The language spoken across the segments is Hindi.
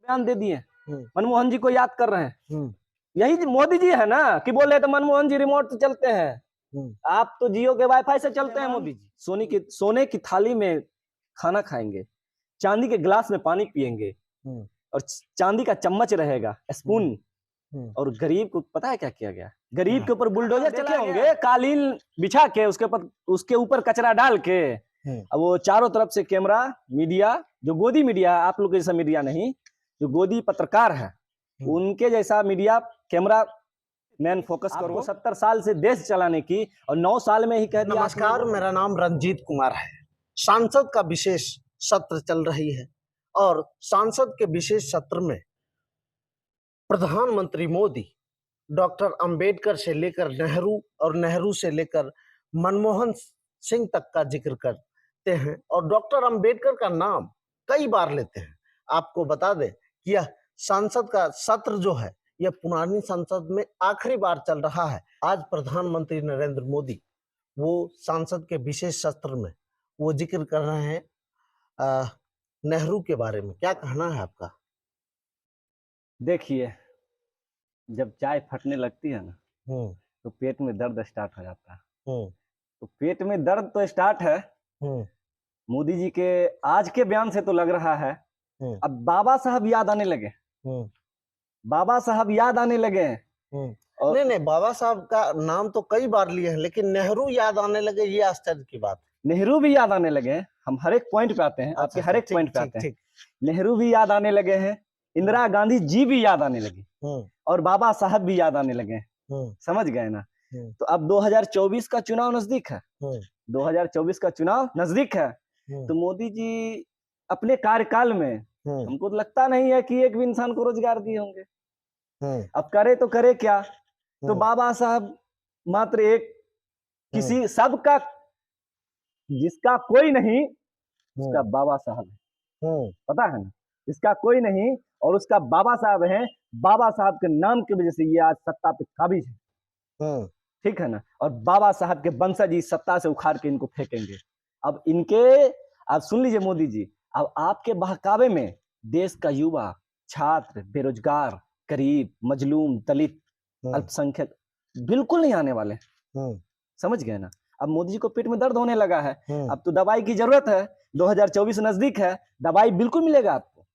बयान दे दिए, मनमोहन जी को याद कर रहे हैं। यही मोदी जी है ना कि बोल रहे थे मनमोहन जी रिमोट से चलते हैं, आप तो जियो के वाईफाई से चलते हैं मोदी जी। सोने की थाली में खाना खाएंगे, चांदी के गिलास में पानी पिएंगे और चांदी का चम्मच रहेगा, स्पून। और गरीब को पता है क्या किया गया? गरीब के ऊपर बुलडोजर चले होंगे, कालीन बिछा के उसके ऊपर कचरा डाल के, अब वो चारों तरफ से कैमरा, मीडिया, जो गोदी मीडिया, आप लोग जैसा मीडिया नहीं, जो गोदी पत्रकार है उनके जैसा मीडिया, कैमरा मैन फोकस करो। 70 साल से देश चलाने की और 9 साल में ही कह दिया। नमस्कार, मेरा नाम रंजीत कुमार है। सांसद का विशेष सत्र चल रही है और सांसद के विशेष सत्र में प्रधानमंत्री मोदी डॉक्टर अंबेडकर से लेकर नेहरू और नेहरू से लेकर मनमोहन सिंह तक का जिक्र करते हैं और डॉक्टर अंबेडकर का नाम कई बार लेते हैं। आपको बता दें कि यह सांसद का सत्र जो है यह पुरानी संसद में आखिरी बार चल रहा है। आज प्रधानमंत्री नरेंद्र मोदी वो सांसद के विशेष सत्र में वो जिक्र कर रहे हैं नेहरू के बारे में। क्या कहना है आपका? देखिए, जब चाय फटने लगती है ना तो पेट में दर्द स्टार्ट हो जाता है। तो पेट में दर्द तो स्टार्ट है। मोदी जी के आज के बयान से तो लग रहा है अब बाबा साहब याद आने लगे। बाबा साहब याद आने लगे। और नहीं, बाबा साहब का नाम तो कई बार लिए हैं, लेकिन नेहरू याद आने लगे, ये आश्चर्य की बात है। नेहरू भी याद आने लगे। हम हर एक पॉइंट पे आते हैं। आपके हर एक पॉइंट पे आते हैं। नेहरू भी याद आने लगे हैं, इंदिरा गांधी जी भी याद आने लगी और बाबा साहब भी याद आने लगे। समझ गए ना? तो अब 2024 का चुनाव नजदीक है। 2024 का चुनाव नजदीक है। तो मोदी जी अपने कार्यकाल में हमको तो लगता नहीं है कि एक भी इंसान को रोजगार दिए होंगे। अब करे तो करे क्या? तो बाबा साहब मात्र एक, किसी सबका, जिसका कोई नहीं उसका बाबा साहब है। पता है ना? जिसका कोई नहीं और उसका बाबा साहब है। बाबा साहब के नाम की वजह से ये आज सत्ता पे काबिज है। ठीक है ना? और बाबा साहब के वंशज जी सत्ता से उखाड़ के इनको फेंकेंगे। अब इनके, आप सुन लीजिए मोदी जी, अब आपके बहकावे में देश का युवा, छात्र, बेरोजगार, गरीब, मजलूम, दलित, अल्पसंख्यक बिल्कुल नहीं आने वाले। समझ गए ना? अब मोदी जी को पेट में दर्द होने लगा है। अब तो दवाई की जरूरत है। 2024 नजदीक है, दवाई बिल्कुल मिलेगा आपको।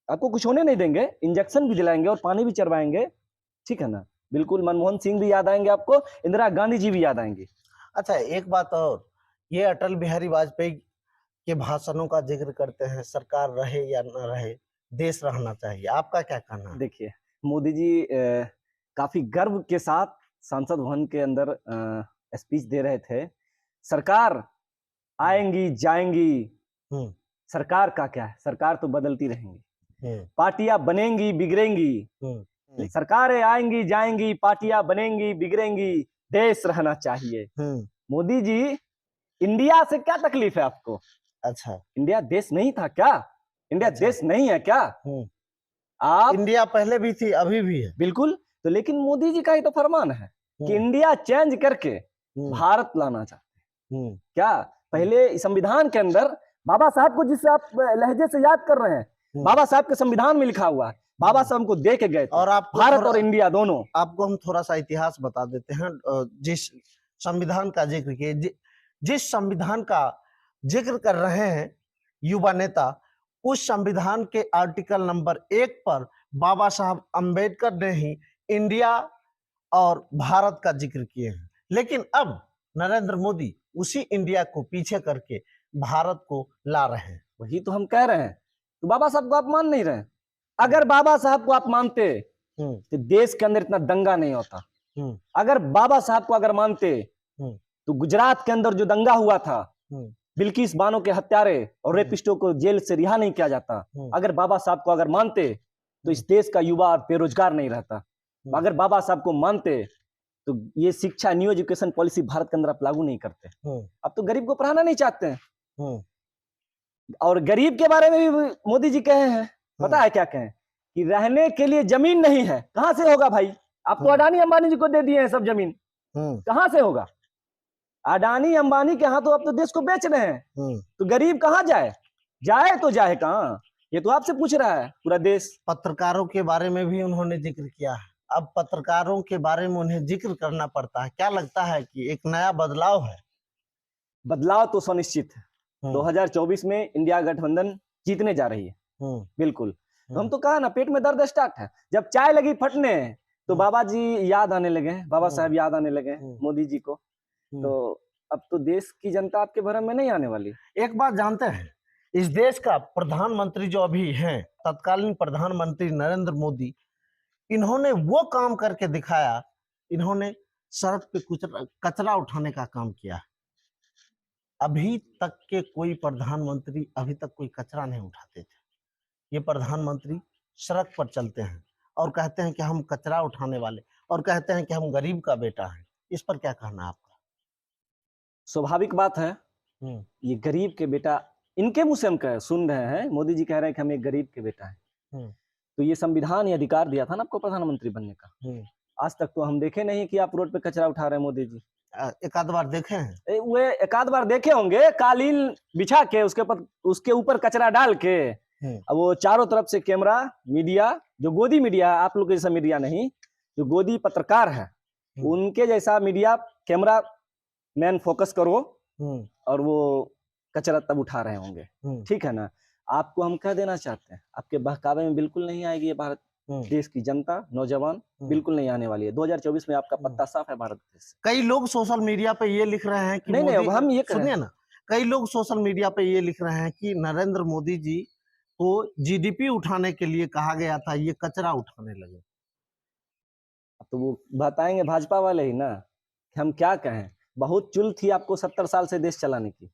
आपको कुछ होने नहीं देंगे, इंजेक्शन भी दिलाएंगे और पानी भी चढ़वाएंगे। ठीक है ना? बिल्कुल मनमोहन सिंह भी याद आएंगे आपको, इंदिरा गांधी जी भी याद आएंगे। अच्छा, एक बात और, ये अटल बिहारी वाजपेयी के भाषणों का जिक्र करते हैं, सरकार रहे या न रहे देश रहना चाहिए। आपका क्या कहना है? देखिए, मोदी जी काफी गर्व के साथ संसद भवन के अंदर स्पीच दे रहे थे। सरकार आएंगी जाएंगी, सरकार का क्या है? सरकार तो बदलती रहेंगी। पार्टियां बनेंगी बिगड़ेंगी, सरकारें आएंगी जाएंगी, पार्टियां बनेंगी बिगड़ेंगी, देश रहना चाहिए। मोदी जी, इंडिया से क्या तकलीफ है आपको? अच्छा, इंडिया देश नहीं था क्या? इंडिया देश नहीं है क्या? आप, इंडिया पहले भी थी, अभी भी है। बिल्कुल। तो लेकिन मोदी जी का ही तो फरमान है कि इंडिया चेंज करके भारत लाना चाहते हैं। क्या पहले संविधान के अंदर बाबा साहब को, जिससे आप लहजे से याद कर रहे हैं, बाबा साहब के संविधान में लिखा हुआ है, बाबा साहब को दे के गए थे। और आप भारत और इंडिया दोनों। आपको हम थोड़ा सा इतिहास बता देते हैं। जिस संविधान का जिक्र किए, जिस संविधान का जिक्र कर रहे हैं युवा नेता, उस संविधान के आर्टिकल नंबर 1 पर बाबा साहब अंबेडकर ने ही इंडिया और भारत का जिक्र किए हैं। लेकिन अब नरेंद्र मोदी उसी इंडिया को पीछे करके भारत को ला रहे हैं। वही तो हम कह रहे हैं। तो बाबा साहब को आप मान नहीं रहे। अगर बाबा साहब को आप मानते तो देश के अंदर इतना दंगा नहीं होता। अगर बाबा साहब को अगर मानते तो गुजरात के अंदर जो दंगा हुआ था, बिल्किस बानो के हत्यारे और रेपिस्टों को जेल से रिहा नहीं किया जाता। अगर बाबा साहब को अगर मानते तो इस देश का युवा बेरोजगार नहीं रहता। अगर बाबा साहब को मानते तो ये शिक्षा, न्यू एजुकेशन पॉलिसी भारत के अंदर आप लागू नहीं करते। अब तो गरीब को पढ़ाना नहीं चाहते हैं। और गरीब के बारे में भी मोदी जी कहे हैं, पता है क्या कहें? कि रहने के लिए जमीन नहीं है। कहां से होगा भाई? आप तो अडानी अंबानी जी को दे दिए हैं सब जमीन। कहां से होगा? अडानी अंबानी के हाथों आप तो देश को बेच रहे हैं। तो गरीब कहां जाए? जाए तो जाए कहां? ये तो आपसे पूछ रहा है पूरा देश। पत्रकारों के बारे में भी उन्होंने जिक्र किया है। अब पत्रकारों के बारे में उन्हें जिक्र करना पड़ता है। क्या लगता है कि एक नया बदलाव है? बदलाव तो सुनिश्चित है। 2024 में इंडिया गठबंधन जीतने जा रही है, बिल्कुल। तो हम तो कहा ना, पेट में दर्द स्टार्ट है। जब चाय लगी फटने तो बाबा जी याद आने लगे हैं, बाबा साहब याद आने लगे हैं मोदी जी को। तो अब तो देश की जनता आपके भरम में नहीं आने वाली। एक बात जानते हैं, इस देश का प्रधानमंत्री जो अभी हैं, तत्कालीन प्रधानमंत्री नरेंद्र मोदी, इन्होंने वो काम करके दिखाया। इन्होंने सड़क पे कचरा उठाने का काम किया। अभी तक के कोई प्रधानमंत्री अभी तक कोई कचरा नहीं उठाते थे। ये प्रधानमंत्री सड़क पर चलते हैं और कहते हैं कि हम कचरा उठाने वाले, और कहते हैं कि हम गरीब का बेटा है। इस पर क्या कहना है आपका? स्वाभाविक बात है, ये गरीब के बेटा इनके मुंह से हम सुन रहे हैं। मोदी जी कह रहे हैं कि हम एक गरीब के बेटा हैं। तो ये संविधान ये अधिकार दिया था ना आपको प्रधानमंत्री बनने का। आज तक तो हम देखे नहीं कि आप रोड पे कचरा उठा रहे हैं मोदी जी। एक आध बार देखे हैं? वो एक आध बार देखे होंगे, कालीन बिछा के उसके ऊपर कचरा डाल के। अब वो चारों तरफ से कैमरा, मीडिया, जो गोदी मीडिया, आप लोग जैसा मीडिया नहीं, जो गोदी पत्रकार है उनके जैसा मीडिया, कैमरा मैन फोकस करो और वो कचरा तब उठा रहे होंगे। ठीक है ना। आपको हम कह देना चाहते हैं, आपके बहकावे में बिल्कुल नहीं आएगी ये भारत देश की जनता, नौजवान बिल्कुल नहीं आने वाली है। 2024 में आपका पत्ता साफ है भारत देश। कई लोग सोशल मीडिया पे ये लिख रहे हैं कि नहीं, हम ये सुनिए ना, कई लोग सोशल मीडिया पे ये लिख रहे हैं कि नरेंद्र मोदी जी को जीडीपी उठाने के लिए कहा गया था, ये कचरा उठाने लगे। तो वो बताएंगे भाजपा वाले ही ना कि हम क्या कहें। बहुत चुल थी आपको 70 साल से देश चलाने की,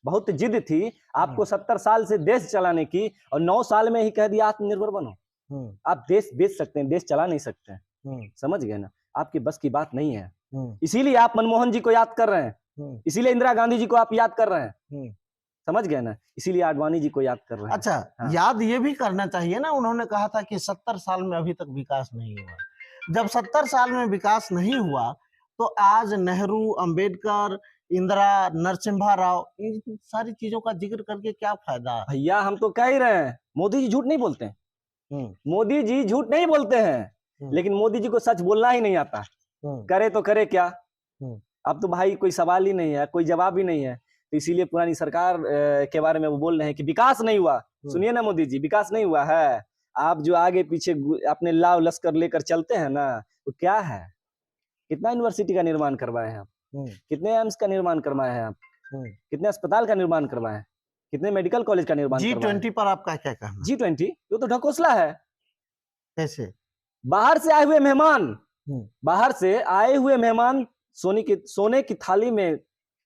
बहुत जिद थी आपको 70 साल से देश चलाने की, और 9 साल में ही कह दिया आत्मनिर्भर बनो। आप देश बेच सकते हैं, देश चला नहीं सकते हैं। समझ गए ना, आपकी बस की बात नहीं है। इसीलिए आप मनमोहन जी को याद कर रहे हैं, इसीलिए इंदिरा गांधी जी को आप याद कर रहे हैं। समझ गए ना, इसीलिए आडवाणी जी को याद कर रहे हैं। अच्छा, हाँ। याद ये भी करना चाहिए ना, उन्होंने कहा था कि 70 साल में अभी तक विकास नहीं हुआ। जब 70 साल में विकास नहीं हुआ तो आज नेहरू, अंबेडकर, इंदिरा, नरसिम्हा राव, इन सारी चीजों का जिक्र करके क्या फायदा? भैया हम तो कह ही रहे हैं, मोदी जी झूठ नहीं बोलते हैं। मोदी जी झूठ नहीं बोलते हैं, लेकिन मोदी जी को सच बोलना ही नहीं आता। करे तो करे क्या? अब तो भाई कोई सवाल ही नहीं है, कोई जवाब ही नहीं है। तो इसीलिए पुरानी सरकार के बारे में वो बोल रहे हैं कि विकास नहीं हुआ। सुनिए ना मोदी जी, विकास नहीं हुआ है। आप जो आगे पीछे अपने लाव लश्कर लेकर चलते हैं ना, तो क्या है? कितना यूनिवर्सिटी का निर्माण करवाए हैं आप? कितने एम्स का निर्माण करवाए हैं आप? कितने अस्पताल का निर्माण करवाए हैं? कितने मेडिकल कॉलेज का निर्माण? G20 पर आपका क्या कहना? G20 वो तो ढकोसला है। कैसे? बाहर से आए हुए मेहमान, बाहर से आए हुए मेहमान सोने की थाली में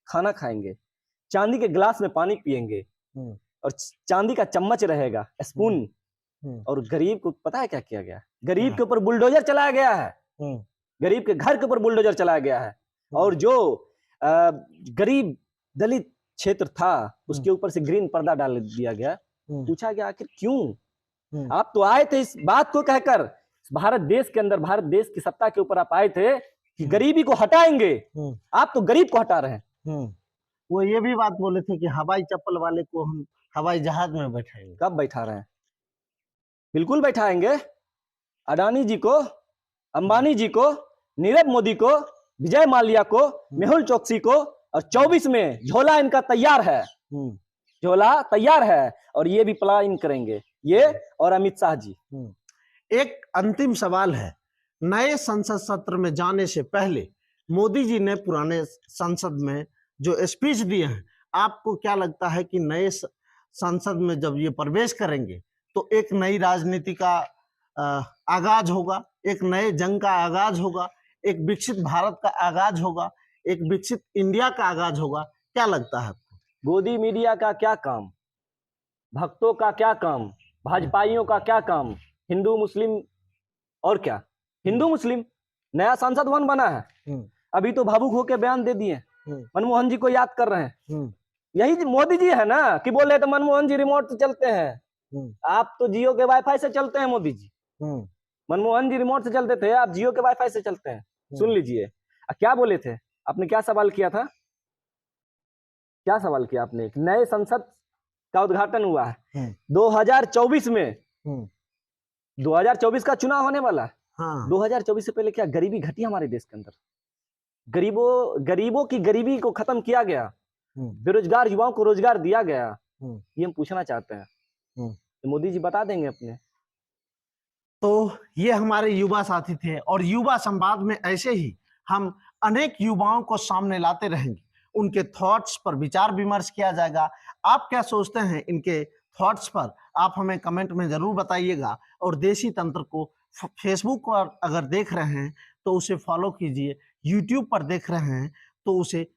खाना खाएंगे, चांदी के गिलास में पानी पिएंगे, और चांदी का चम्मच रहेगा, स्पून। और गरीब को पता है क्या किया गया? गरीब के ऊपर बुलडोजर चलाया गया है। गरीब के घर के ऊपर बुलडोजर चलाया गया है। और जो गरीब दलित क्षेत्र था उसके ऊपर से ग्रीन पर्दा डाल दिया गया। पूछा गया आखिर क्यों? आप तो आए थे इस बात को कहकर, भारत देश के अंदर, भारत देश की सत्ता के ऊपर आप आए थे कि गरीबी को हटाएंगे। आप तो गरीब को हटा रहे हैं। वो ये भी बात बोले थे कि हवाई चप्पल वाले को हम हवाई जहाज में बैठाएंगे। कब बैठा रहे हैं? बिल्कुल बैठाएंगे। अडानी जी को, अंबानी जी को, नीरव मोदी को, विजय माल्या को, मेहुल चोकसी को, और 24 में झोला इनका तैयार है। झोला तैयार है, और ये भी पलायन करेंगे, ये और अमित शाह जी। एक अंतिम सवाल है, नए संसद सत्र में जाने से पहले मोदी जी ने पुराने संसद में जो स्पीच दिए हैं, आपको क्या लगता है कि नए संसद में जब ये प्रवेश करेंगे तो एक नई राजनीति का आगाज होगा, एक नए जंग का आगाज होगा, एक विकसित भारत का आगाज होगा, एक विकसित इंडिया का आगाज होगा? क्या लगता है आपको? गोदी मीडिया का क्या काम, भक्तों का क्या काम, भाजपाइयों का क्या काम, हिंदू मुस्लिम और क्या? हिंदू मुस्लिम नया संसद भवन बना है, अभी तो भावुक होकर बयान दे दिए, मनमोहन जी को याद कर रहे हैं। यही मोदी जी है ना कि बोल रहे थे मनमोहन जी रिमोट से चलते हैं, आप तो जियो के वाईफाई से चलते हैं। मोदी जी, मनमोहन जी रिमोट से चलते थे, आप जियो के वाईफाई से चलते हैं। सुन लीजिए क्या बोले थे आपने, क्या सवाल किया था? क्या सवाल किया आपने? नए संसद का उद्घाटन हुआ है। 2024 में 2024 का चुनाव होने वाला है। हाँ। 2024 से पहले क्या गरीबी घटी हमारे देश के अंदर? गरीबों की गरीबी को खत्म किया गया, बेरोजगार युवाओं को रोजगार दिया गया, ये हम पूछना चाहते हैं। तो मोदी जी बता देंगे अपने। तो ये हमारे युवा साथी थे और युवा संवाद में ऐसे ही हम अनेक युवाओं को सामने लाते रहेंगे, उनके थॉट्स पर विचार विमर्श किया जाएगा। आप क्या सोचते हैं इनके थॉट्स पर, आप हमें कमेंट में जरूर बताइएगा। और देशी तंत्र को फेसबुक पर अगर देख रहे हैं तो उसे फॉलो कीजिए, यूट्यूब पर देख रहे हैं तो उसे